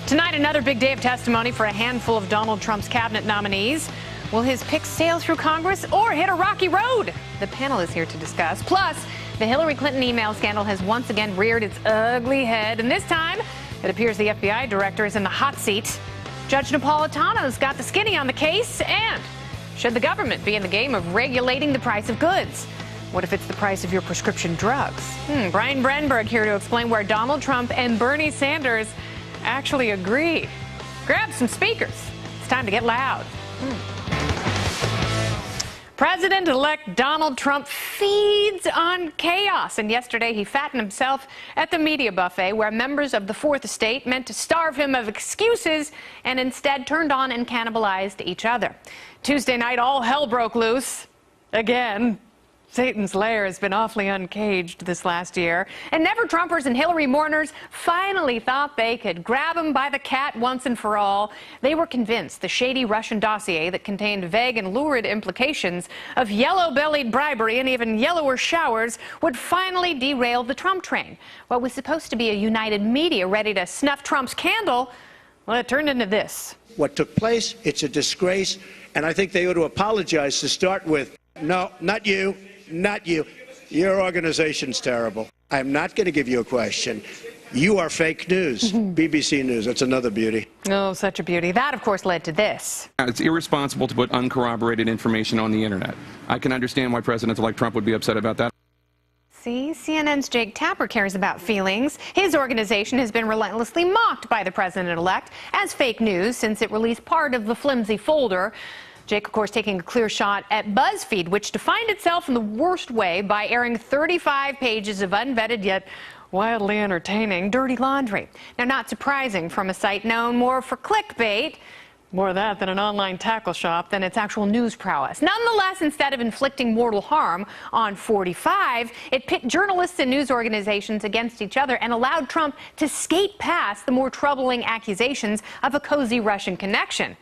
Tonight, another big day of testimony for a handful of Donald Trump's cabinet nominees. Will his picks sail through Congress or hit a rocky road? The panel is here to discuss. Plus, the Hillary Clinton email scandal has once again reared its ugly head, and this time it appears the FBI director is in the hot seat. Judge Napolitano's got the skinny on the case, and should the government be in the game of regulating the price of goods? What if it's the price of your prescription drugs? Brian Brenberg here to explain where Donald Trump and Bernie Sanders actually agree. Grab some speakers. It's time to get loud. President-elect Donald Trump feeds on chaos, and yesterday he fattened himself at the media buffet where members of the Fourth Estate meant to starve him of excuses and instead turned on and cannibalized each other. Tuesday night, all hell broke loose again. Satan's lair has been awfully uncaged this last year, and never-Trumpers and Hillary mourners finally thought they could grab him by the cat once and for all. They were convinced the shady Russian dossier that contained vague and lurid implications of yellow-bellied bribery and even yellower showers would finally derail the Trump train. What was supposed to be a united media ready to snuff Trump's candle, well, it turned into this. What took place, it's a disgrace, and I think they ought to apologize to start with. No, not you. Not you. Your organization's terrible. I'm not going to give you a question. You are fake news. BBC News. That's another beauty. Oh, such a beauty. That, of course, led to this. It's irresponsible to put uncorroborated information on the internet. I can understand why President-elect Trump would be upset about that. See, CNN's Jake Tapper cares about feelings. His organization has been relentlessly mocked by the president-elect as fake news since it released part of the flimsy folder. Jake, of course, taking a clear shot at BuzzFeed, which defined itself in the worst way by airing 35 pages of unvetted yet wildly entertaining dirty laundry. Now, not surprising from a site known more for clickbait, more of that than an online tackle shop, than its actual news prowess. Nonetheless, instead of inflicting mortal harm on 45, it pit journalists and news organizations against each other and allowed Trump to skate past the more troubling accusations of a cozy Russian connection.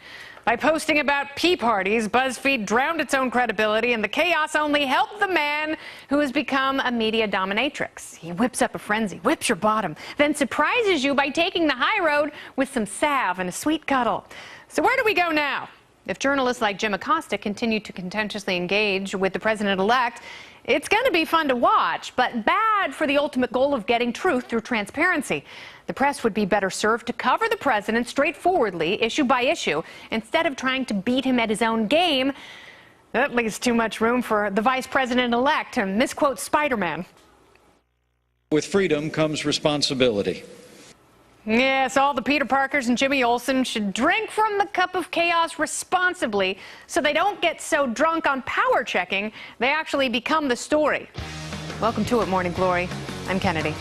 By posting about pee parties, BuzzFeed drowned its own credibility, and the chaos only helped the man who has become a media dominatrix. He whips up a frenzy, whips your bottom, then surprises you by taking the high road with some salve and a sweet cuddle. So where do we go now? If journalists like Jim Acosta continue to contentiously engage with the president-elect, it's going to be fun to watch, but bad for the ultimate goal of getting truth through transparency. The press would be better served to cover the president straightforwardly, issue by issue, instead of trying to beat him at his own game. That leaves too much room for the vice president-elect to misquote Spider-Man. With freedom comes responsibility. Yes, all the Peter Parkers and Jimmy Olsen should drink from the cup of chaos responsibly so they don't get so drunk on power checking they actually become the story. Welcome to it, Morning Glory. I'm Kennedy.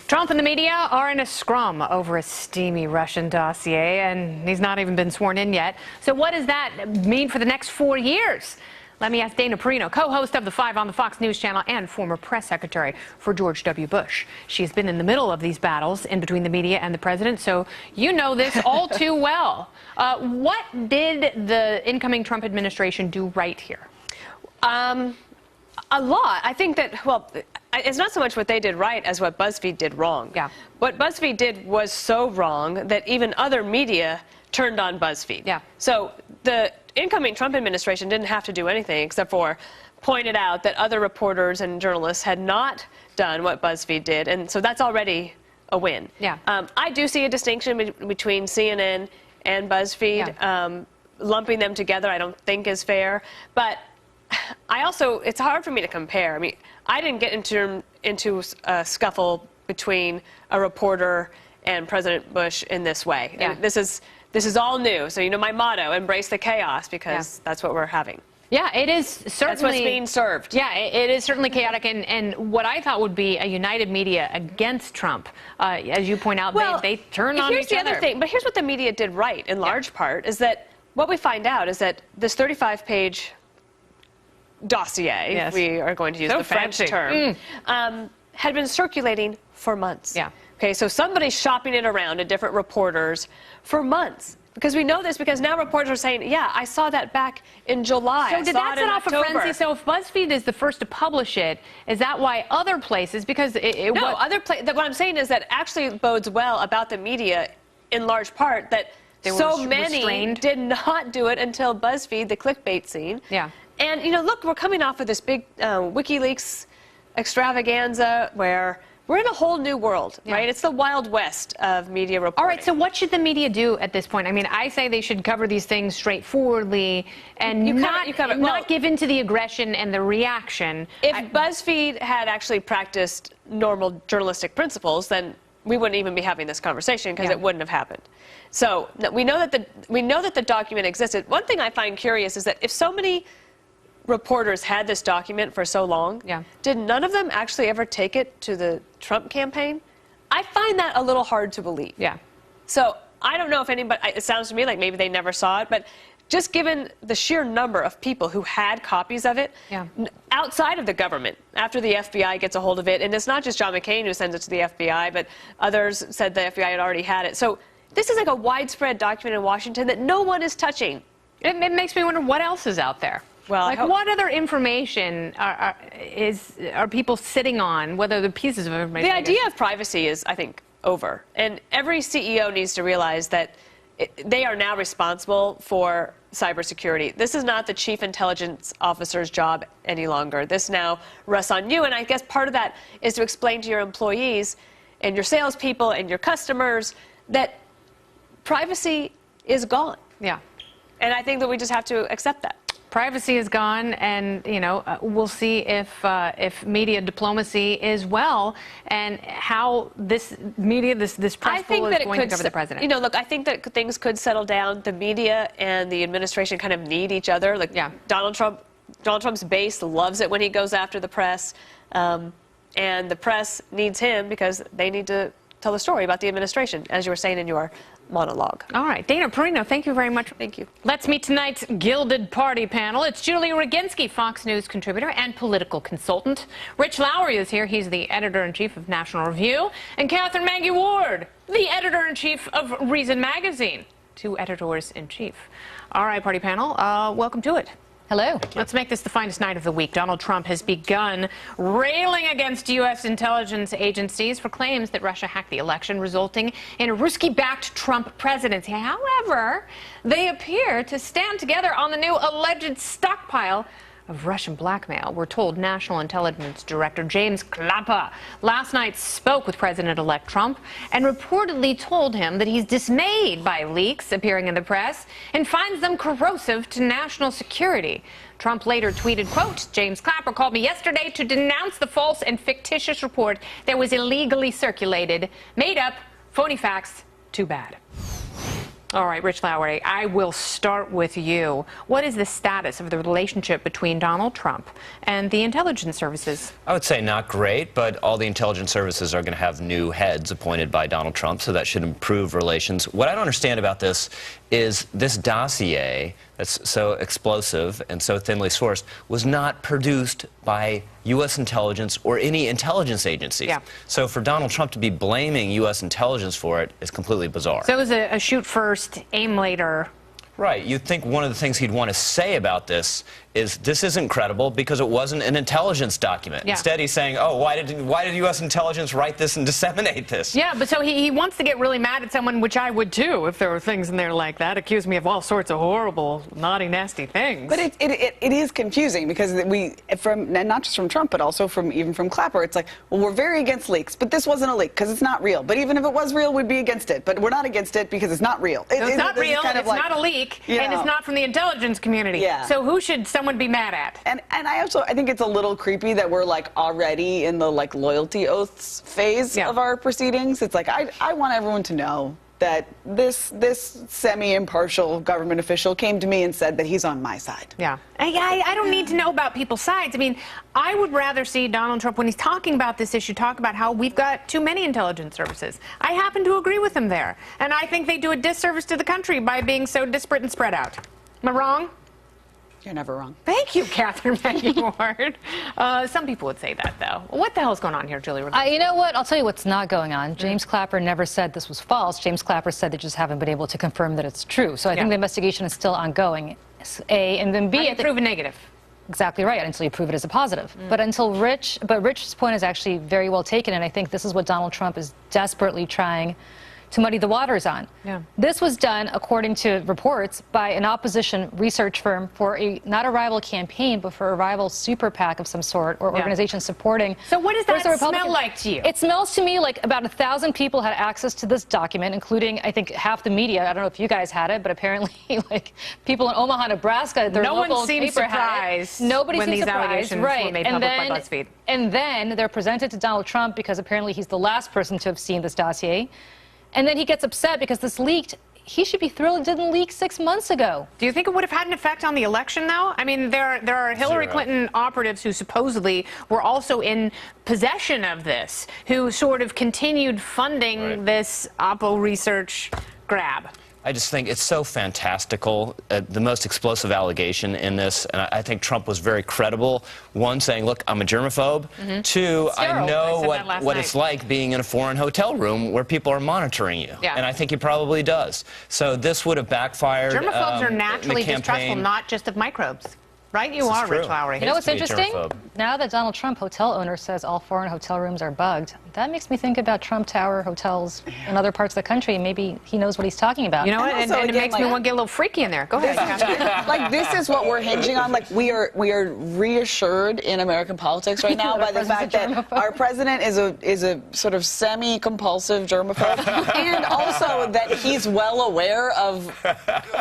Trump and the media are in a scrum over a steamy Russian dossier, and he's not even been sworn in yet. So what does that mean for the next 4 years? Let me ask Dana Perino, co-host of The Five on the Fox News Channel and former press secretary for George W. Bush. She's been in the middle of these battles in between the media and the president, so you know this all too well. What did the incoming Trump administration do right here? A lot. I think that, well, it's not so much what they did right as what BuzzFeed did wrong. Yeah. What BuzzFeed did was so wrong that even other media turned on BuzzFeed. Yeah. So the incoming Trump administration didn't have to do anything except for pointed out that other reporters and journalists had not done what BuzzFeed did, and so that's already a win. Yeah. I do see a distinction between CNN and BuzzFeed. Yeah. Lumping them together I don't think is fair, but I also, it's hard for me to compare. I mean, I didn't get into a scuffle between a reporter and President Bush in this way. Yeah. And this is all new. So, you know, my motto, embrace the chaos, because that's what we're having. Yeah, it is certainly. That's what's being served. Yeah, it is certainly chaotic, and what I thought would be a united media against Trump, as you point out, well, they turn on each other. Here's the other thing, but here's what the media did right, in large part, is that what we find out is that this 35-page dossier, yes, we are going to use so the French fancy term, had been circulating for months. Yeah. Okay, so somebody's shopping it around to different reporters for months. because we know this because now reporters are saying, yeah, I saw that back in July. So did that set off a frenzy? So if BuzzFeed is the first to publish it, is that why other places, because what I'm saying is that actually bodes well about the media in large part that so many did not do it until BuzzFeed, the clickbait scene. Yeah. And, you know, look, we're coming off of this big WikiLeaks extravaganza where we're in a whole new world, right? It's the Wild West of media reporting. All right, so what should the media do at this point? I mean, I say they should cover these things straightforwardly and not give in to the aggression and the reaction. If BuzzFeed had actually practiced normal journalistic principles, then we wouldn't even be having this conversation because it wouldn't have happened. So we know that the document existed. One thing I find curious is that if so many reporters had this document for so long, did none of them actually ever take it to the Trump campaign? I find that a little hard to believe. Yeah. So I don't know if anybody, it sounds to me like maybe they never saw it, but just given the sheer number of people who had copies of it outside of the government, after the FBI gets a hold of it, and it's not just John McCain who sends it to the FBI, but others said the FBI had already had it. So this is like a widespread document in Washington that no one is touching. It makes me wonder what else is out there. Well, like, what other information are people sitting on? Whether the pieces of information. The idea of privacy is, I think, over, and every CEO needs to realize that they are now responsible for cybersecurity. This is not the chief intelligence officer's job any longer. This now rests on you, and I guess part of that is to explain to your employees and your salespeople and your customers that privacy is gone. Yeah. And I think that we just have to accept that. Privacy is gone, and we'll see if media diplomacy is well, and how this media, this press pool is going to cover the president. You know, look, I think that things could settle down. The media and the administration kind of need each other. Like Donald Trump's base loves it when he goes after the press, and the press needs him because they need to tell the story about the administration, as you were saying in your monologue. All right. Dana Perino, thank you very much. Thank you. Let's meet tonight's Gilded Party panel. It's Julie Roginski, Fox News contributor and political consultant. Rich Lowry is here. He's the editor-in-chief of National Review. And Catherine Maggie Ward, the editor-in-chief of Reason Magazine. Two editors-in-chief. All right, party panel, welcome to it. Hello. Let's make this the finest night of the week. Donald Trump has begun railing against U.S. intelligence agencies for claims that Russia hacked the election, resulting in a Ruski-backed Trump presidency. However, they appear to stand together on the new alleged stockpile of Russian blackmail. We're told National Intelligence Director James Clapper last night spoke with President-elect Trump and reportedly told him that he's dismayed by leaks appearing in the press and finds them corrosive to national security. Trump later tweeted, quote, James Clapper called me yesterday to denounce the false and fictitious report that was illegally circulated. Made up, phony facts, too bad. All right, Rich Lowry, I will start with you. What is the status of the relationship between Donald Trump and the intelligence services? I would say not great, but all the intelligence services are going to have new heads appointed by Donald Trump, so that should improve relations. What I don't understand about this is this dossier that's so explosive and so thinly sourced was not produced by U.S. intelligence or any intelligence agencies. Yeah. So for Donald Trump to be blaming U.S. intelligence for it is completely bizarre. So it was a shoot first, aim later. Right. You'd think one of the things he'd want to say about this is this isn't credible because it wasn't an intelligence document. Yeah. Instead, he's saying, oh, why did U.S. intelligence write this and disseminate this? Yeah, but so he wants to get really mad at someone, which I would too if there were things in there like that. Accuse me of all sorts of horrible, naughty, nasty things. But it is confusing because and not just from Trump, but also even from Clapper, it's like, well, we're very against leaks, but this wasn't a leak because it's not real. But even if it was real, we'd be against it. But we're not against it because it's not real. It's not real, it's not a leak, and it's not from the intelligence community. Yeah. So who should someone be mad at? And I think it's a little creepy that we're like already in the like loyalty oaths phase of our proceedings. It's like I want everyone to know that this semi-impartial government official came to me and said that he's on my side. Yeah. I don't need to know about people's sides. I mean, I would rather see Donald Trump, when he's talking about this issue, talk about how we've got too many intelligence services. I happen to agree with him there. And I think they do a disservice to the country by being so disparate and spread out. Am I wrong? You're never wrong. Thank you, Catherine Ward. Some people would say that, though. What the hell is going on here, Julie? You know what? I'll tell you what's not going on. James Clapper never said this was false. James Clapper said they just haven't been able to confirm that it's true. So I think the investigation is still ongoing. A, and then B, prove a negative. Exactly right, until you prove it as a positive. But Rich's point is actually very well taken, and I think this is what Donald Trump is desperately trying to muddy the waters on. Yeah. This was done, according to reports, by an opposition research firm for not a rival campaign, but for a rival super PAC of some sort, or organization supporting. So what does that smell like to you? It smells to me like about 1,000 people had access to this document, including, I think, half the media. I don't know if you guys had it, but apparently, like, people in Omaha, Nebraska, their local one seemed paper surprised had it. Nobody when seemed these surprised. allegations Right. were made public by BuzzFeed. And then they're presented to Donald Trump because apparently he's the last person to have seen this dossier. And then he gets upset because this leaked. He should be thrilled it didn't leak 6 months ago. Do you think it would have had an effect on the election, though? I mean, there are Hillary Clinton operatives who supposedly were also in possession of this, who sort of continued funding this Oppo research grab. I just think it's so fantastical, the most explosive allegation in this, and I think Trump was very credible. One, saying, look, I'm a germaphobe. Two, I know what it's like being in a foreign hotel room where people are monitoring you. Yeah. And I think he probably does. So this would have backfired. Germaphobes are naturally distrustful, not just of microbes. Right? You are, Rich Lowry. You know what's interesting? Now that Donald Trump, hotel owner, says all foreign hotel rooms are bugged, that makes me think about Trump Tower hotels in other parts of the country. Maybe he knows what he's talking about. You know what? And it makes me want to get a little freaky in there. Go ahead. Like, this is what we're hinging on. Like, we are reassured in American politics right now by the fact that our president is a sort of semi-compulsive germaphobe, and also that he's well aware of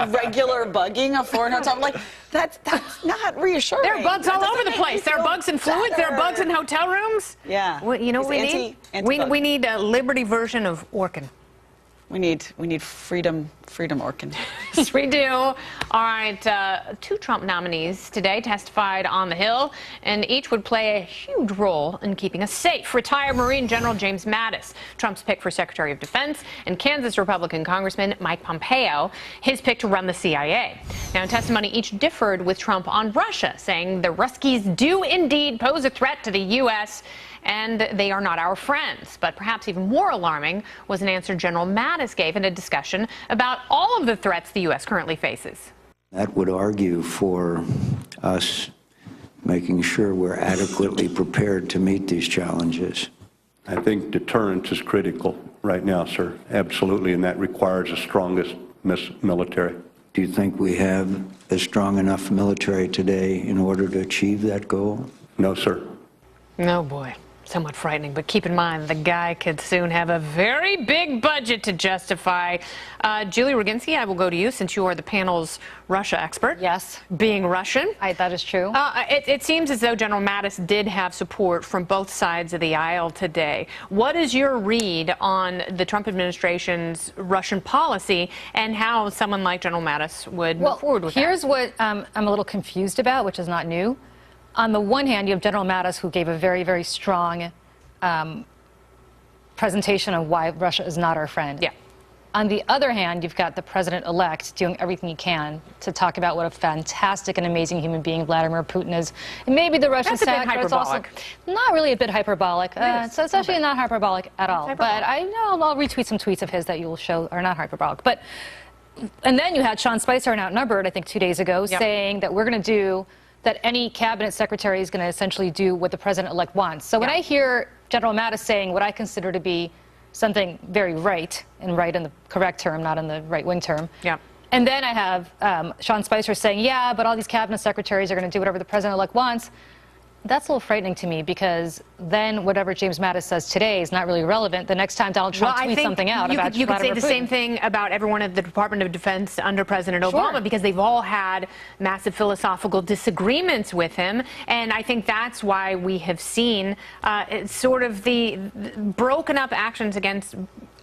regular bugging of foreign hotels. Like, that's not reassuring. There are bugs all over the place. There are bugs in fluids. There are bugs in hotel rooms. Yeah. Well, you know what we need? We need a Liberty version of Orkin. We need freedom Orkin. Yes, we do. All right, 2 Trump nominees today testified on the Hill, and each would play a huge role in keeping us safe. Retired Marine General James Mattis, Trump's pick for Secretary of Defense, and Kansas Republican Congressman Mike Pompeo, his pick to run the CIA. Now, in testimony, each differed with Trump on Russia, saying the Ruskies do indeed pose a threat to the U.S., and they are not our friends. But perhaps even more alarming was an answer General Mattis gave in a discussion about all of the threats the U.S. currently faces. That would argue for us making sure we're adequately prepared to meet these challenges. I think deterrence is critical right now, sir. Absolutely, and that requires the strongest military. Do you think we have a strong enough military today in order to achieve that goal? No, sir. No, boy. Somewhat frightening, but keep in mind the guy could soon have a very big budget to justify. Julie Roginski, I will go to you since you are the panel's Russia expert. Yes. Being Russian. That is true. It seems as though General Mattis did have support from both sides of the aisle today. What is your read on the Trump administration's Russian policy and how someone like General Mattis would move forward with that? Here's what I'm a little confused about, which is not new. On the one hand, you have General Mattis, who gave a very, very strong presentation of why Russia is not our friend. Yeah. On the other hand, you've got the president-elect doing everything he can to talk about what a fantastic and amazing human being Vladimir Putin is. And maybe the Russian That's a bit hyperbolic. Not really a bit hyperbolic. It's actually not hyperbolic at all. But I know I'll retweet some tweets of his that you will show are not hyperbolic. But and then you had Sean Spicer and Outnumbered, I think 2 days ago, saying that we're going to do that any cabinet secretary is going to essentially do what the president-elect wants. So when I hear General Mattis saying what I consider to be something very right in the correct term, not in the right-wing term, and then I have Sean Spicer saying, yeah, but all these cabinet secretaries are going to do whatever the president-elect wants, that's a little frightening to me, because then whatever James Mattis says today is not really relevant the next time Donald Trump tweets something out about you could say the Putin. same thing about everyone at the Department of Defense under President Obama, because they've all had massive philosophical disagreements with him, and I think that's why we have seen sort of the broken up actions against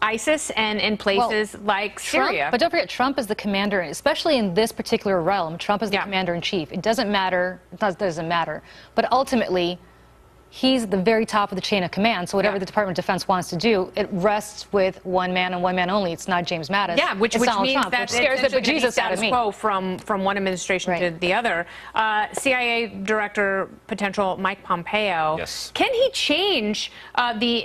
ISIS and in places like Syria. But don't forget, Trump is the commander, especially in this particular realm. Trump is the commander-in-chief. It doesn't matter. It doesn't matter. But ultimately, he's at the very top of the chain of command. So whatever the Department of Defense wants to do, it rests with one man and one man only. It's not James Mattis. Yeah, which Donald means Trump, that which scares the bejesus out of me. quo from one administration to the other. CIA Director potential Mike Pompeo. Yes. Can he change this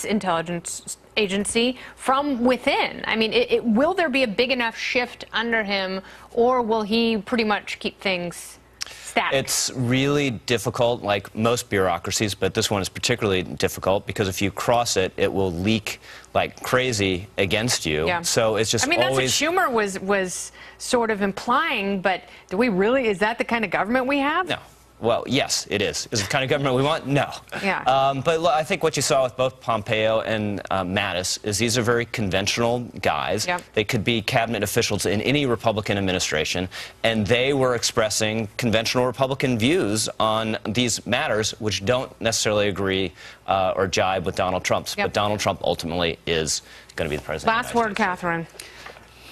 intelligence agency from within? I mean, will there be a big enough shift under him, or will he pretty much keep things static? It's really difficult, like most bureaucracies, but this one is particularly difficult because if you cross it, it will leak like crazy against you. Yeah. So it's just that's always... what Schumer was sort of implying, but do we really, is that the kind of government we have? No. Well, yes, it is. Is it the kind of government we want? No. Yeah. But I think what you saw with both Pompeo and Mattis is these are very conventional guys. Yep. They could be cabinet officials in any Republican administration, and they were expressing conventional Republican views on these matters, which don't necessarily agree or jibe with Donald Trump's. Yep. But Donald Trump ultimately is going to be the president. Last word, Catherine.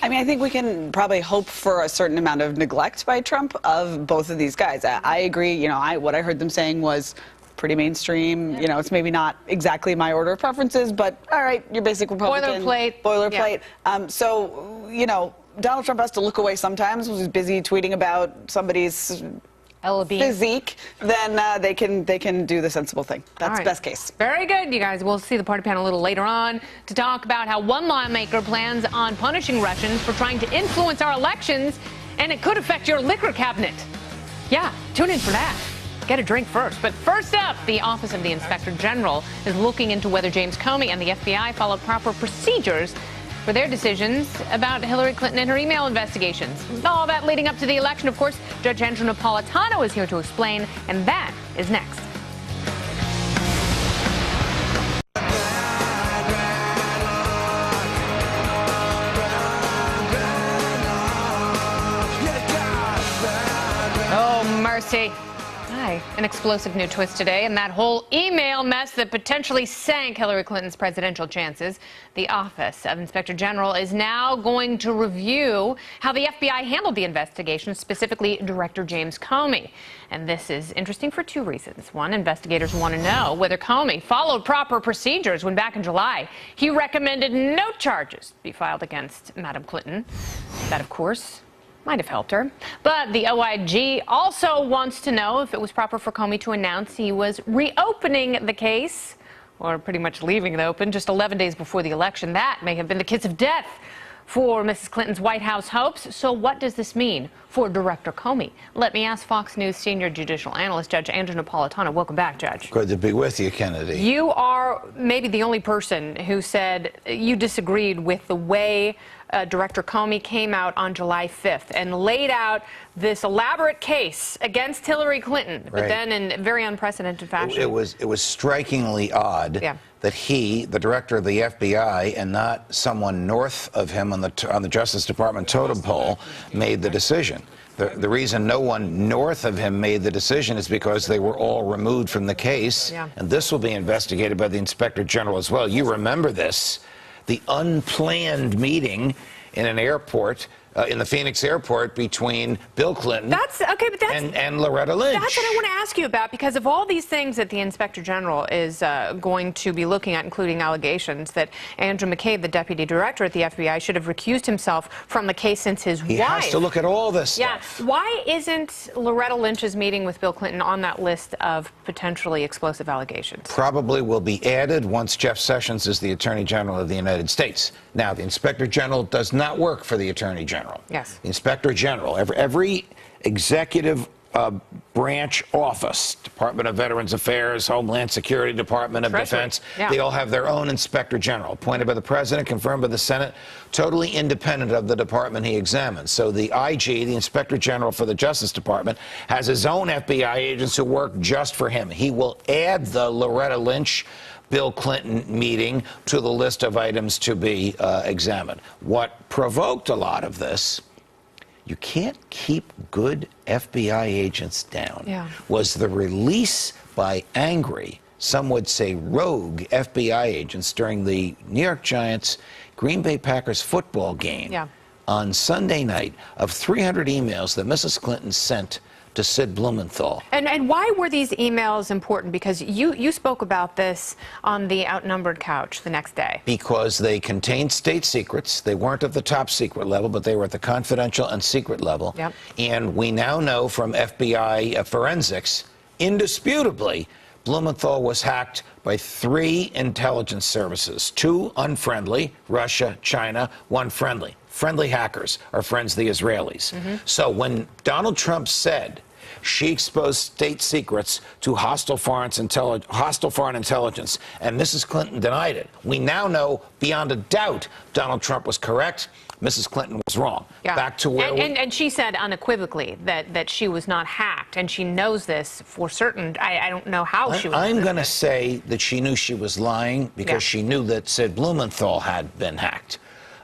I mean, I think we can probably hope for a certain amount of neglect by Trump of both of these guys. I agree. You know, what I heard them saying was pretty mainstream. You know, it's maybe not exactly my order of preferences, but all right, your basic Republican. Boilerplate. Yeah. So, you know, Donald Trump has to look away sometimes when he's busy tweeting about somebody's physique, then they can do the sensible thing. That's best case. Very good, you guys. We'll see the party panel a little later on to talk about how one lawmaker plans on punishing Russians for trying to influence our elections, and it could affect your liquor cabinet. Yeah, tune in for that. Get a drink first. But first up, the Office of the Inspector General is looking into whether James Comey and the FBI followed proper procedures for their decisions about Hillary Clinton and her email investigations. All that leading up to the election, of course. Judge Andrew Napolitano is here to explain, and that is next. Oh, mercy. Hi. An explosive new twist today, and that whole email mess that potentially sank Hillary Clinton's presidential chances. The Office of Inspector General is now going to review how the FBI handled the investigation, specifically Director James Comey. And this is interesting for two reasons. One, investigators want to know whether Comey followed proper procedures when back in July he recommended no charges be filed against Madam Clinton. That, of course, might have helped her. But the OIG also wants to know if it was proper for Comey to announce he was reopening the case, or pretty much leaving it open, just 11 days before the election. That may have been the kiss of death for Mrs. Clinton's White House hopes. So what does this mean for Director Comey? Let me ask Fox News senior judicial analyst Judge Andrew Napolitano. Welcome back, Judge. Good to be with you, Kennedy. You are maybe the only person who said you disagreed with the way Director Comey came out on July 5th and laid out this elaborate case against Hillary Clinton, but then in very unprecedented fashion. It was strikingly odd that he, the director of the FBI, and not someone north of him on the Justice Department totem pole, made the decision. The reason no one north of him made the decision is because they were all removed from the case, and this will be investigated by the Inspector General as well. You remember this. The unplanned meeting in an airport, in the Phoenix airport, between Bill Clinton and Loretta Lynch. That's what I want to ask you about, because of all these things that the Inspector General is going to be looking at, including allegations that Andrew McCabe, the deputy director at the FBI, should have recused himself from the case since his wife. He has to look at all this stuff. Why isn't Loretta Lynch's meeting with Bill Clinton on that list of potentially explosive allegations? Probably will be added once Jeff Sessions is the Attorney General of the United States. Now, the Inspector General does not work for the Attorney General. Yes. The Inspector General, every executive branch office, Department of Veterans Affairs, Homeland Security, Department of Defense, they all have their own Inspector General, appointed by the President, confirmed by the Senate, totally independent of the department he examines. So the IG, the Inspector General for the Justice Department, has his own FBI agents who work just for him. He will add the Loretta Lynch Bill Clinton meeting to the list of items to be examined. What provoked a lot of this, you can't keep good FBI agents down, was the release by angry, some would say rogue, FBI agents during the New York Giants Green Bay Packers football game on Sunday night of 300 emails that Mrs. Clinton sent to Sid Blumenthal. And why were these emails important? Because you spoke about this on the Outnumbered couch the next day. Because they contained state secrets. They weren't at the top secret level, but they were at the confidential and secret level. Yep. And we now know from FBI forensics, indisputably, Blumenthal was hacked by 3 intelligence services, 2 unfriendly, Russia, China, 1 friendly. Friendly hackers are friends of the Israelis. So when Donald Trump said she exposed state secrets to hostile foreign intelligence, and Mrs. Clinton denied it, we now know beyond a doubt Donald Trump was correct. Mrs. Clinton was wrong. Yeah. Back to where and she said unequivocally that she was not hacked, and she knows this for certain. I don't know how she was. I'm going to say that she knew she was lying because she knew that Sid Blumenthal had been hacked.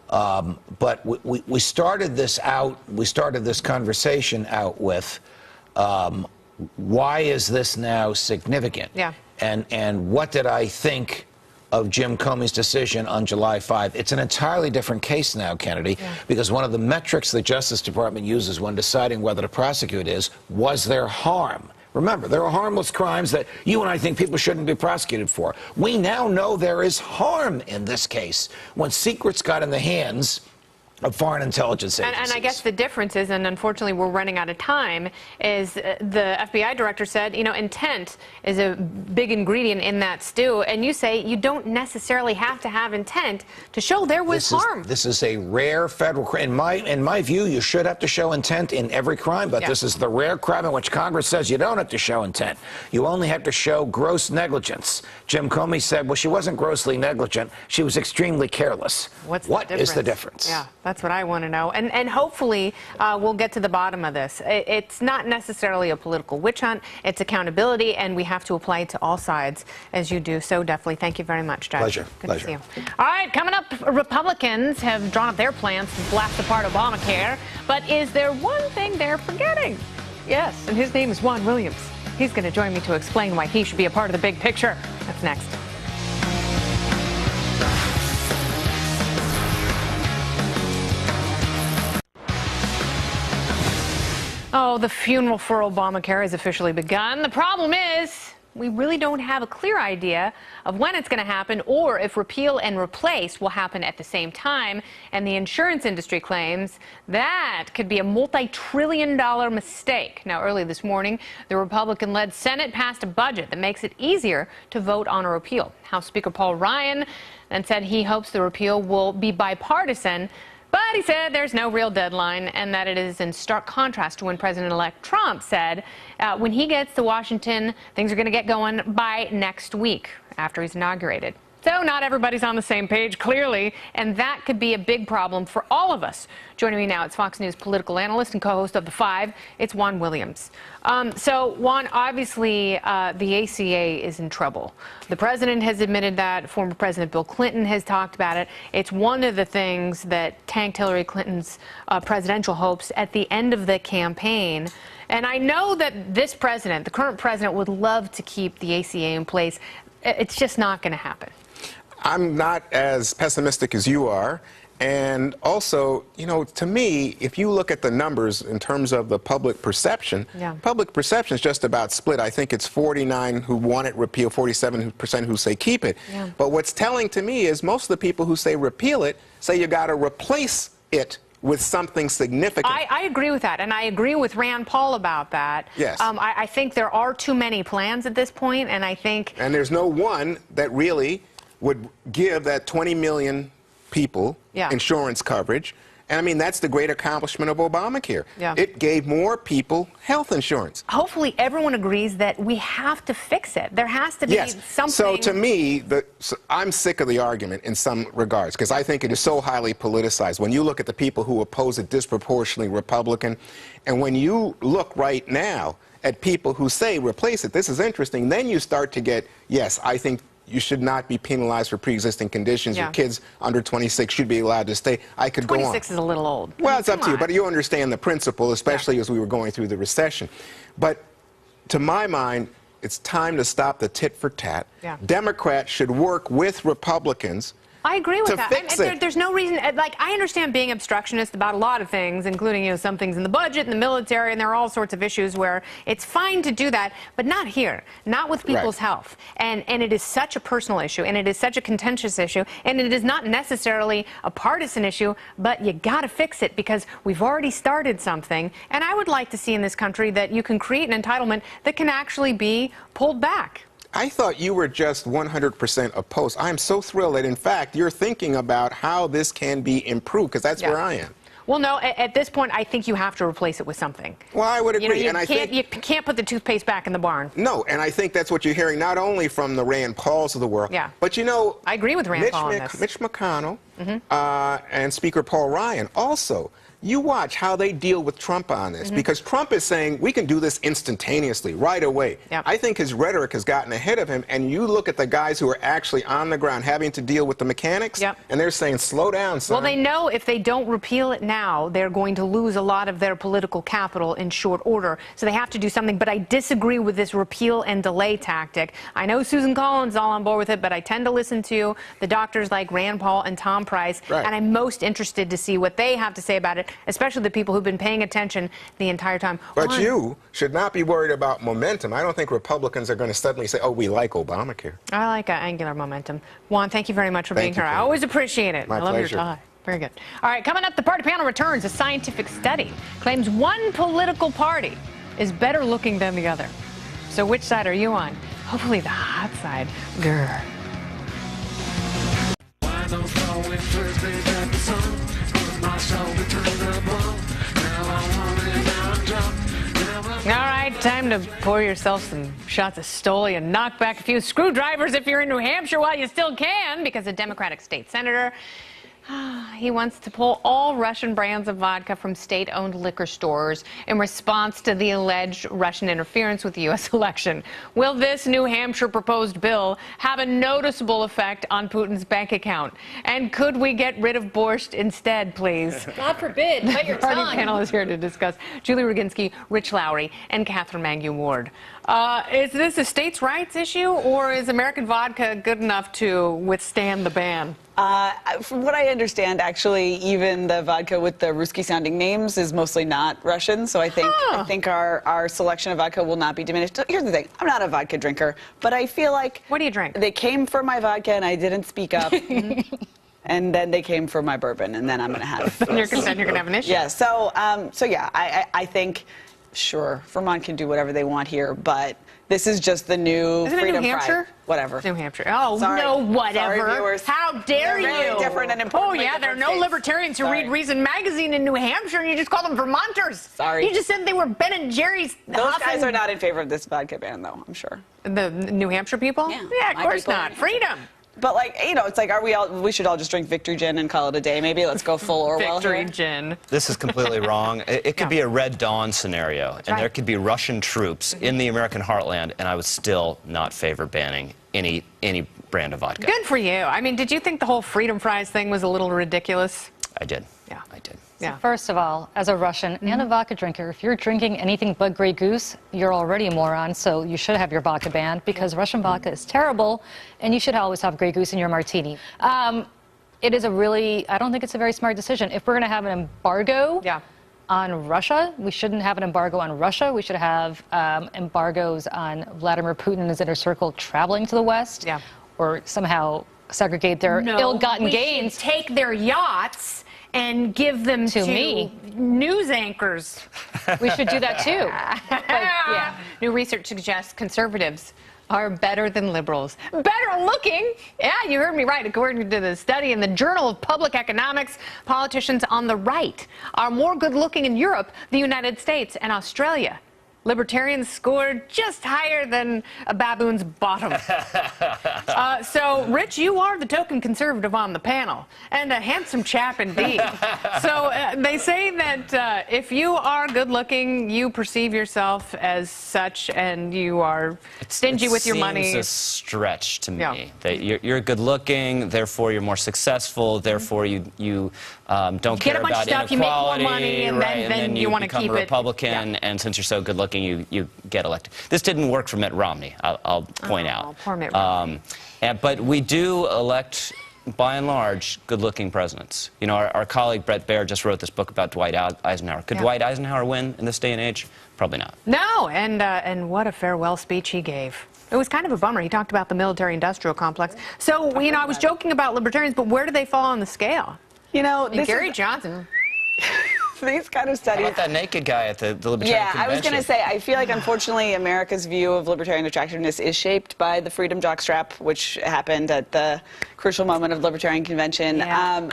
But we started this out. We started this conversation out with why is this now significant? Yeah. And what did I think of Jim Comey's decision on July 5. It's an entirely different case now, Kennedy, because one of the metrics the Justice Department uses when deciding whether to prosecute is, was there harm? Remember, there are harmless crimes that you and I think people shouldn't be prosecuted for. We now know there is harm in this case when secrets got in the hands of foreign intelligence agencies. And I guess the difference is, and unfortunately we're running out of time, is the FBI director said, you know, intent is a big ingredient in that stew, and you say you don't necessarily have to have intent to show there was harm. This is a rare federal crime. In my view, you should have to show intent in every crime, but this is the rare crime in which Congress says you don't have to show intent. You only have to show gross negligence. Jim Comey said, well, she wasn't grossly negligent. She was extremely careless. What is the difference? Yeah. That's what I want to know. And hopefully we'll get to the bottom of this. It's not necessarily a political witch hunt. It's accountability, and we have to apply it to all sides as you do. So definitely thank you very much, Judge. Pleasure. Good to see you. All right, coming up, Republicans have drawn up their plans to blast apart Obamacare. But is there one thing they're forgetting? Yes, and his name is Juan Williams. He's going to join me to explain why he should be a part of the big picture. That's next. Oh, the funeral for Obamacare has officially begun. The problem is, we really don't have a clear idea of when it's going to happen or if repeal and replace will happen at the same time. And the insurance industry claims that could be a multi-trillion-dollar mistake. Now, early this morning, the Republican-led Senate passed a budget that makes it easier to vote on a repeal. House Speaker Paul Ryan then said he hopes the repeal will be bipartisan. But he said there's no real deadline, and that it is in stark contrast to when President-elect Trump said when he gets to Washington, things are going to get going by next week after he's inaugurated. So not everybody's on the same page, clearly, and that could be a big problem for all of us. Joining me now, it's Fox News political analyst and co-host of The Five, it's Juan Williams. So, Juan, obviously, the ACA is in trouble. The president has admitted that. Former President Bill Clinton has talked about it. It's one of the things that tanked Hillary Clinton's presidential hopes at the end of the campaign. And I know that this president, the current president, would love to keep the ACA in place. It's just not going to happen. I'm not as pessimistic as you are. And also, you know, to me, if you look at the numbers in terms of the public perception is just about split. I think it's 49 who want it repeal, 47% who say keep it. But what's telling to me is most of the people who say repeal it say you got to replace it with something significant. I agree with that, and I agree with Rand Paul about that. Yes. I think there are too many plans at this point, and I think... And there's no one that really would give that 20 million people insurance coverage. And I mean, that's the great accomplishment of Obamacare. It gave more people health insurance. Hopefully everyone agrees that we have to fix it. There has to be something. So to me, I'm sick of the argument in some regards because I think it is so highly politicized. When you look at the people who oppose it disproportionately Republican, and when you look right now at people who say replace it, this is interesting, then you start to get, yes, I think you should not be penalized for pre-existing conditions. Your kids under 26 should be allowed to stay. I could go on. 26 is a little old. Well, it's up to you, but you understand the principle, especially as we were going through the recession. But to my mind, it's time to stop the tit for tat. Democrats should work with Republicans I agree with to that. fix it. There's no reason. Like, I understand being obstructionist about a lot of things, including, you know, some things in the budget, in the military, and there are all sorts of issues where it's fine to do that, but not here, not with people's health. And it is such a personal issue, and it is such a contentious issue, and it is not necessarily a partisan issue, but you got to fix it because we've already started something. And I would like to see in this country that you can create an entitlement that can actually be pulled back. I thought you were just 100% opposed. I'm so thrilled that, in fact, you're thinking about how this can be improved, because that's where I am. Well, no, at this point, I think you have to replace it with something. Well, I would agree. You know, you can't put the toothpaste back in the barn. No, and I think that's what you're hearing not only from the Rand Pauls of the world, but, you know, I agree with Rand Paul on this. Mitch McConnell and Speaker Paul Ryan also. You watch how they deal with Trump on this, because Trump is saying we can do this instantaneously, right away. I think his rhetoric has gotten ahead of him, and you look at the guys who are actually on the ground having to deal with the mechanics, and they're saying, slow down, son. Well, they know if they don't repeal it now, they're going to lose a lot of their political capital in short order, so they have to do something. But I disagree with this repeal and delay tactic. I know Susan Collins is all on board with it, but I tend to listen to the doctors like Rand Paul and Tom Price, and I'm most interested to see what they have to say about it, especially the people who've been paying attention the entire time. But you should not be worried about momentum. I don't think Republicans are going to suddenly say, oh, we like Obamacare. I like angular momentum. Juan, thank you very much for being here. I always appreciate it. My I love pleasure. your tie. Very good. All right, coming up, the party panel returns. A scientific study claims one political party is better looking than the other. So which side are you on? Hopefully the hot side. Grr. All right, time to pour yourself some shots of Stoli and knock back a few screwdrivers if you're in New Hampshire while you still can, because a Democratic state senator, he wants to pull all Russian brands of vodka from state-owned liquor stores in response to the alleged Russian interference with the U.S. election. Will this New Hampshire proposed bill have a noticeable effect on Putin's bank account? And could we get rid of borscht instead, please? God forbid. Bite your The party tongue. panel is here to discuss. Julie Roginski, Rich Lowry, and Catherine Mangue-Ward. Is this a states' rights issue, or is American vodka good enough to withstand the ban? From what I understand, actually, even the vodka with the Ruski-sounding names is mostly not Russian. So I think our selection of vodka will not be diminished. Here's the thing: I'm not a vodka drinker, but I feel like what do you drink? They came for my vodka, and I didn't speak up. And then they came for my bourbon, and then I'm going to have. You're concerned you're going to have an issue. Yeah. So yeah, I think. Sure, Vermont can do whatever they want here, but this is just the new Isn't Freedom it New Hampshire? Fry. Whatever. New Hampshire. Oh, Sorry. no, whatever. Sorry, viewers. How dare you? They're really different and Oh, yeah, there are no libertarians who read Reason Magazine in New Hampshire, and you just call them Vermonters. Sorry. You just said they were Ben and Jerry's. Those guys are not in favor of this vodka ban, though, I'm sure. The New Hampshire people? Yeah, of course not. Freedom. But, like, you know, it's like, we should all just drink Victory Gin and call it a day, maybe? Let's go full Orwell Victory Gin. This is completely wrong. It could be a Red Dawn scenario, and there could be Russian troops in the American heartland, and I would still not favor banning any brand of vodka. Good for you. I mean, did you think the whole Freedom Fries thing was a little ridiculous? I did. Yeah. I did. So first of all, as a Russian and a vodka drinker, if you're drinking anything but Grey Goose, you're already a moron, so you should have your vodka banned because Russian vodka is terrible, and you should always have Grey Goose in your martini. It is I don't think it's a very smart decision. If we're going to have an embargo on Russia, we shouldn't have an embargo on Russia. We should have embargoes on Vladimir Putin and his inner circle traveling to the West, or somehow segregate their ill-gotten gains. Take their yachts and give them to me. News anchors. We should do that too. But, New research suggests conservatives are better than liberals. Better looking? Yeah, you heard me right. According to the study in the Journal of Public Economics, politicians on the right are more good looking in Europe, the United States, and Australia. Libertarians scored just higher than a baboon's bottom. So, Rich, you are the token conservative on the panel, and a handsome chap indeed. So, they say that if you are good-looking, you perceive yourself as such, and you are stingy with your money. It seems a stretch to me. That you're good-looking, therefore you're more successful, therefore you don't care about inequality, you make more money, and then you want to keep become a Republican, and since you're so good-looking, you get elected. This didn't work for Mitt Romney, I'll point out. Poor Mitt Romney. But we do elect by and large, good-looking presidents. You know, our colleague Brett Baer just wrote this book about Dwight Eisenhower. Could Dwight Eisenhower win in this day and age? Probably not. No, and what a farewell speech he gave. It was kind of a bummer. He talked about the military-industrial complex. So, you know, I was joking about libertarians, but where do they fall on the scale? You know, Gary Johnson. These kind of studies. How about that naked guy at the Libertarian Convention? I was going to say, I feel like, unfortunately, America's view of libertarian attractiveness is shaped by the freedom jockstrap, which happened at the crucial moment of Libertarian Convention. Yeah.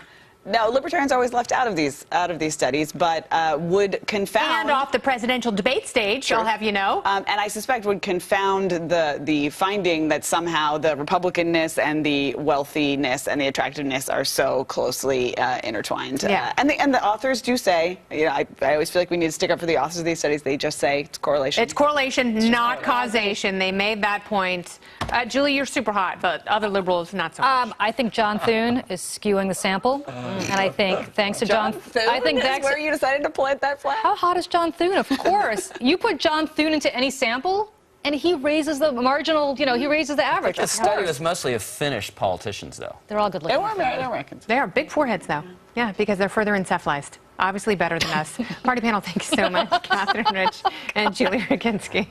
No, libertarians are always left out of these studies, but would confound. And off the presidential debate stage, I'll have you know. And I suspect would confound the finding that somehow the Republicanness and the wealthiness and the attractiveness are so closely intertwined. Yeah. And the authors do say, you know, I always feel like we need to stick up for the authors of these studies. They just say it's correlation. It's correlation, not causation. They made that point. Julie, you're super hot, but other liberals, not so much. I think John Thune is skewing the sample. And I think, thanks to John Thune, I think that's where you decided to plant that flag. How hot is John Thune? Of course. You put John Thune into any sample, and he raises the marginal, you know, he raises the average. The study was mostly of Finnish politicians, though. They're all good looking. They're Americans. They are big foreheads, though. Yeah, because they're further encephalized. Obviously better than us. Party panel, thank you so much. Catherine Rich and Julie Rakinski.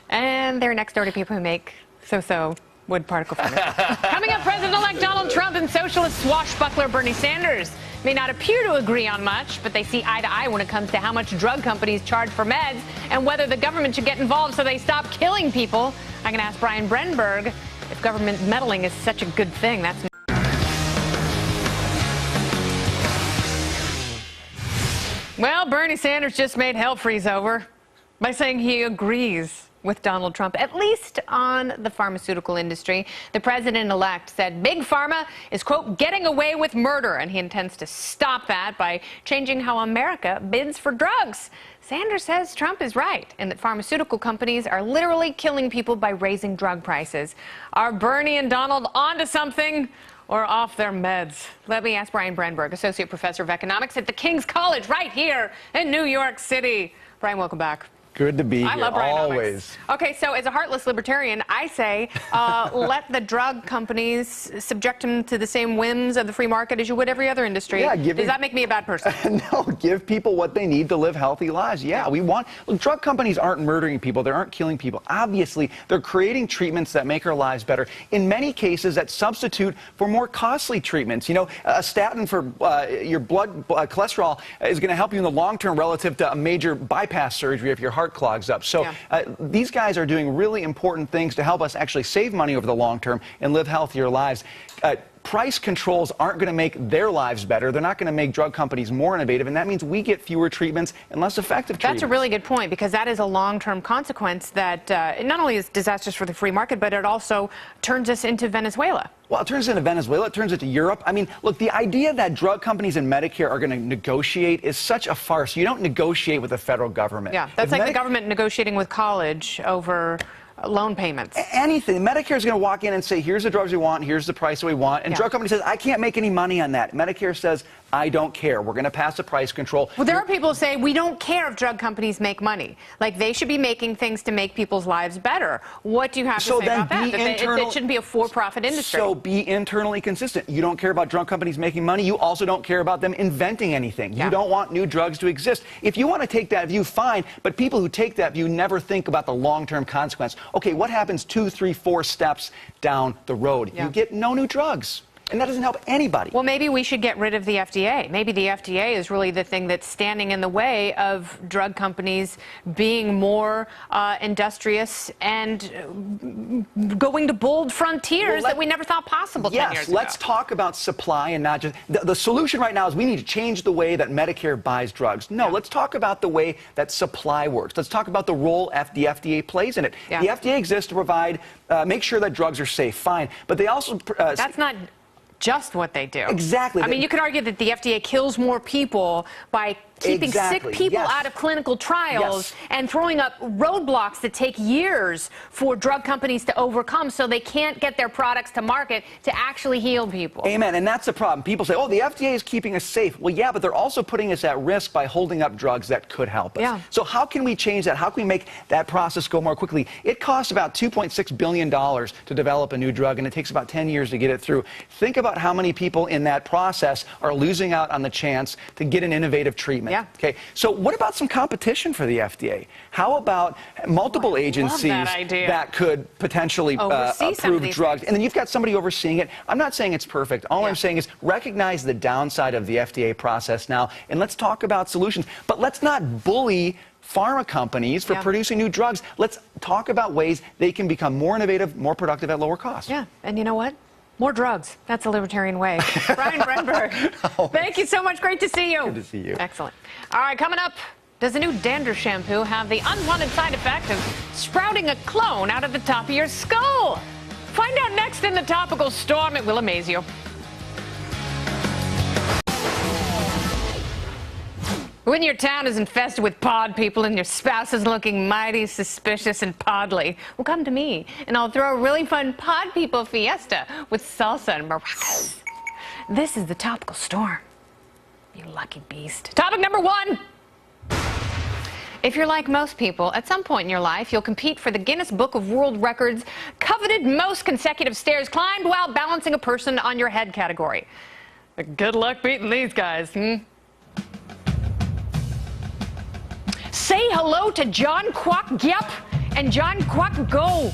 And they're next door to people who make so-so wood particle furniture. Coming up, President-elect Donald Trump and socialist swashbuckler Bernie Sanders may not appear to agree on much, but they see eye to eye when it comes to how much drug companies charge for meds and whether the government should get involved so they stop killing people. I'm going to ask Brian Brenberg if government meddling is such a good thing. That's well, Bernie Sanders just made hell freeze over by saying he agrees with Donald Trump, at least on the pharmaceutical industry. The president-elect said Big Pharma is, quote, getting away with murder, and he intends to stop that by changing how America bids for drugs. Sanders says Trump is right and that pharmaceutical companies are literally killing people by raising drug prices. Are Bernie and Donald onto something or off their meds? Let me ask Brian Brenberg, Associate Professor of Economics at the King's College right here in New York City. Brian, welcome back. Good to be here, I love Brianomics. always. Okay, so as a heartless libertarian, I say let the drug companies subject them to the same whims of the free market as you would every other industry. Yeah, does that make me a bad person? No, give people what they need to live healthy lives. Yeah, we want. Look, drug companies aren't murdering people. They aren't killing people. Obviously, they're creating treatments that make our lives better. In many cases, that substitute for more costly treatments. You know, a statin for your blood cholesterol is going to help you in the long term relative to a major bypass surgery if your heart clogs up. So these guys are doing really important things to help us actually save money over the long term and live healthier lives. Price controls aren't going to make their lives better. They're not going to make drug companies more innovative, and that means we get fewer treatments and less effective treatments. That's a really good point, because that is a long-term consequence that not only is disastrous for the free market, but it also turns us into Venezuela. Well, it turns into Venezuela, it turns into Europe. I mean, look, the idea that drug companies and Medicare are going to negotiate is such a farce. You don't negotiate with the federal government. Yeah, that's like the government negotiating with college over loan payments. Anything. Medicare is going to walk in and say, here's the drugs we want, here's the price that we want. And drug company says, I can't make any money on that. Medicare says, I don't care. We're going to pass a price control. Well, there are people who say we don't care if drug companies make money. Like, they should be making things to make people's lives better. What do you have to say about that? It shouldn't be a for-profit industry. So be internally consistent. You don't care about drug companies making money. You also don't care about them inventing anything. You don't want new drugs to exist. If you want to take that view, fine. But people who take that view never think about the long-term consequence. Okay, what happens 2, 3, 4 steps down the road? You get no new drugs. And that doesn't help anybody. Well, maybe we should get rid of the FDA. Maybe the FDA is really the thing that's standing in the way of drug companies being more industrious and going to bold frontiers that we never thought possible 10 years ago. Let's talk about supply and not just... The solution right now is we need to change the way that Medicare buys drugs. No, let's talk about the way that supply works. Let's talk about the role the FDA plays in it. The FDA exists to provide, make sure that drugs are safe, fine. But they also... That's not just what they do. Exactly. I mean, you could argue that the FDA kills more people by keeping sick people out of clinical trials and throwing up roadblocks that take years for drug companies to overcome so they can't get their products to market to actually heal people. Amen. And that's the problem. People say, oh, the FDA is keeping us safe. Well, yeah, but they're also putting us at risk by holding up drugs that could help us. Yeah. So how can we change that? How can we make that process go more quickly? It costs about $2.6 billion to develop a new drug, and it takes about 10 years to get it through. Think about how many people in that process are losing out on the chance to get an innovative treatment. Yeah. Okay. So what about some competition for the FDA? How about multiple agencies that could potentially approve drugs? And then you've got somebody overseeing it. I'm not saying it's perfect. All I'm saying is recognize the downside of the FDA process now, and let's talk about solutions. But let's not bully pharma companies for producing new drugs. Let's talk about ways they can become more innovative, more productive at lower cost. Yeah, and you know what? More drugs. That's a libertarian way. Brian Brenberg, thank you so much. Great to see you. Good to see you. Excellent. All right, coming up, does a new dandruff shampoo have the unwanted side effect of sprouting a clone out of the top of your skull? Find out next in the Topical Storm. It will amaze you. When your town is infested with pod people and your spouse is looking mighty suspicious and podly, well, come to me, and I'll throw a really fun pod people fiesta with salsa and maracas. This is the Topical Storm, you lucky beast. Topic number 1. If you're like most people, at some point in your life, you'll compete for the Guinness Book of World Records coveted most consecutive stairs climbed while balancing a person on your head category. Good luck beating these guys, Say hello to John Quoc Giep and John Quoc Go,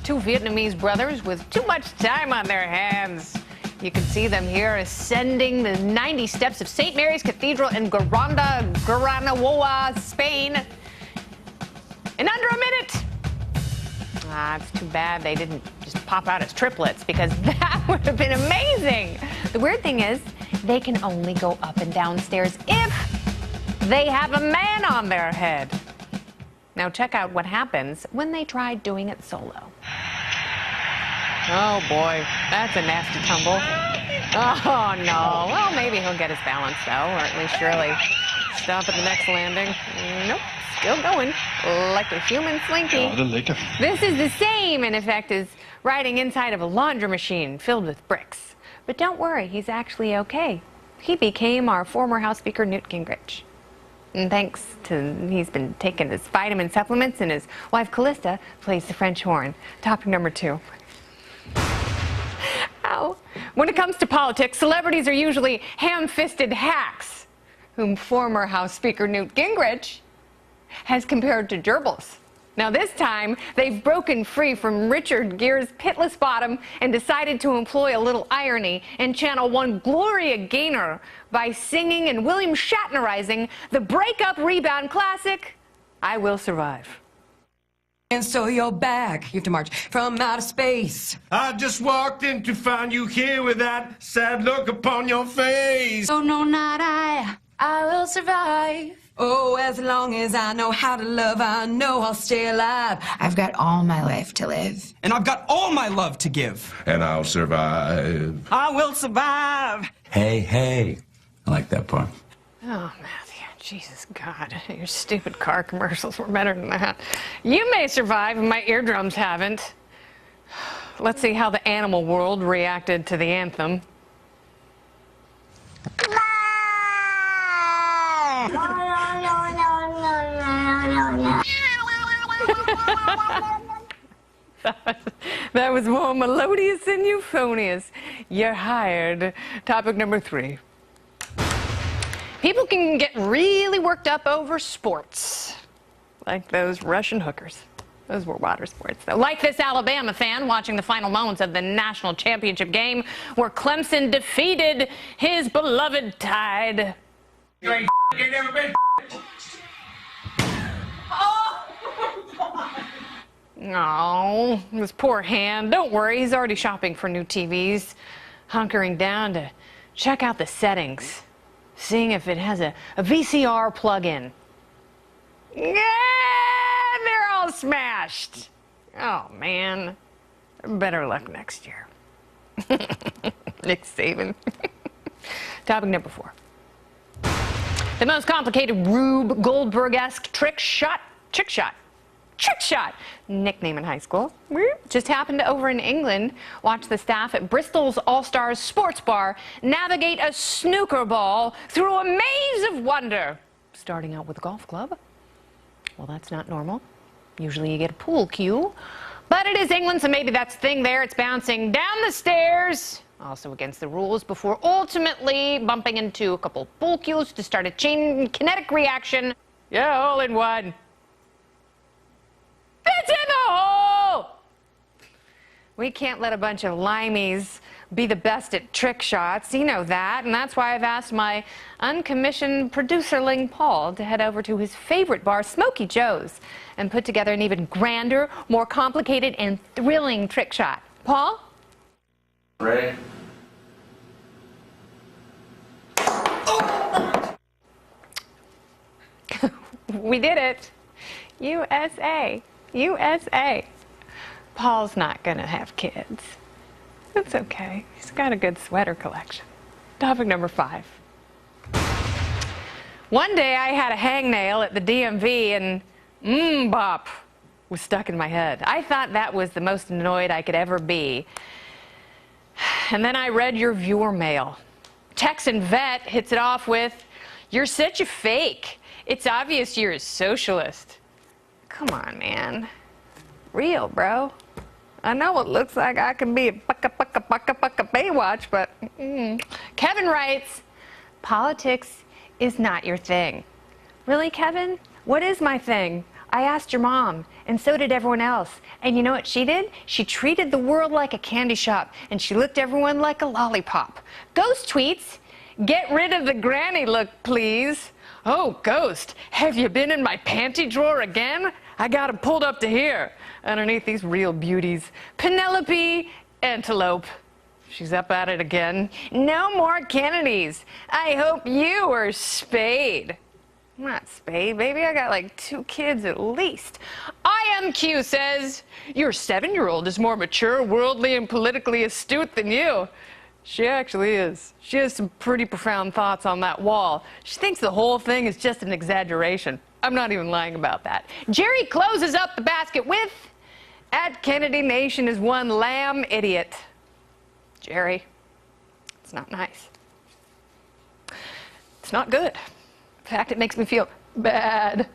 2 Vietnamese brothers with too much time on their hands. You can see them here ascending the 90 steps of St. Mary's Cathedral in Granada, Spain, in under a minute. It's too bad they didn't just pop out as triplets, because that would have been amazing. The weird thing is, they can only go up and down stairs if they have a man on their head. Now check out what happens when they try doing it solo. Oh boy, that's a nasty tumble. Oh no, well maybe he'll get his balance though, or at least surely stop at the next landing. Nope, still going, like a human slinky. This is the same in effect as riding inside of a laundry machine filled with bricks. But don't worry, he's actually okay. He became our former House Speaker Newt Gingrich. And thanks to, he's been taking his vitamin supplements, and his wife Callista plays the French horn. Topic number 2. Ow. When it comes to politics, celebrities are usually ham-fisted hacks, whom former House Speaker Newt Gingrich has compared to gerbils. Now this time, they've broken free from Richard Gere's pitless bottom and decided to employ a little irony and channel one Gloria Gaynor by singing and William Shatnerizing the breakup rebound classic, I Will Survive. And so you're back. You have to march from outer space. I just walked in to find you here with that sad look upon your face. Oh, no, not I. I will survive. Oh, as long as I know how to love, I know I'll stay alive. I've got all my life to live. And I've got all my love to give. And I'll survive. I will survive. Hey, hey. I like that part. Oh, Matthew, Jesus God, your stupid car commercials were better than that. You may survive, and my eardrums haven't. Let's see how the animal world reacted to the anthem. That was more melodious than euphonious. You're hired. Topic number 3. People can get really worked up over sports, like those Russian hookers. Those were water sports, though. Like this Alabama fan watching the final moments of the national championship game where Clemson defeated his beloved Tide. You ain't never been. Oh, this poor hand. Don't worry, he's already shopping for new TVs, hunkering down to check out the settings, seeing if it has a VCR plug-in. Yeah, they're all smashed. Oh, man. Better luck next year. Nick Saban. Topic number 4. The most complicated Rube Goldberg-esque trick shot nickname in high school just happened over in England. Watch the staff at Bristol's All-Stars Sports Bar navigate a snooker ball through a maze of wonder. Starting out with a golf club. Well, that's not normal. Usually you get a pool cue. But it is England, so maybe that's the thing there. It's bouncing down the stairs, also against the rules, before ultimately bumping into a couple pool cues to start a chain kinetic reaction. Yeah, all in one. It's in the hole! We can't let a bunch of limeys be the best at trick shots. You know that. And that's why I've asked my uncommissioned producerling Paul to head over to his favorite bar, Smoky Joe's, and put together an even grander, more complicated, and thrilling trick shot. Paul? Ready? We did it. USA. USA. Paul's not going to have kids. It's okay. He's got a good sweater collection. Topic number 5. One day I had a hangnail at the DMV and bop was stuck in my head. I thought that was the most annoyed I could ever be. And then I read your viewer mail. Texan vet hits it off with, "You're such a fake. It's obvious you're a socialist." Come on, man. Real, bro. I know it looks like I can be a bucka Baywatch, but Kevin writes, "Politics is not your thing." Really, Kevin? What is my thing? I asked your mom, and so did everyone else. And you know what she did? She treated the world like a candy shop, and she licked everyone like a lollipop. Ghost tweets, "Get rid of the granny look, please." Oh, Ghost, have you been in my panty drawer again? I got 'em pulled up to here, underneath these real beauties. Penelope Antelope. She's up at it again. "No more Kennedys. I hope you are Spade." I'm not Spade, baby. I got like 2 kids at least. IMQ says, "Your 7-year-old is more mature, worldly, and politically astute than you." She actually is. She has some pretty profound thoughts on that wall. She thinks the whole thing is just an exaggeration. I'm not even lying about that. Jerry closes up the basket with, "At Kennedy Nation is one lamb idiot." Jerry, it's not nice. It's not good. In fact, it makes me feel bad.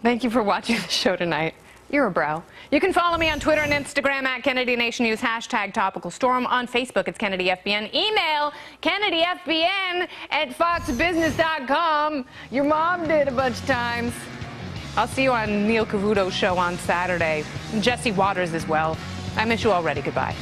Thank you for watching the show tonight. You're a bro. You can follow me on Twitter and Instagram at Kennedy Nation News, #TopicalStorm. On Facebook, it's Kennedy FBN. Email KennedyFBN@foxbusiness.com. Your mom did a bunch of times. I'll see you on Neil Cavuto's show on Saturday. And Jesse Waters as well. I miss you already. Goodbye.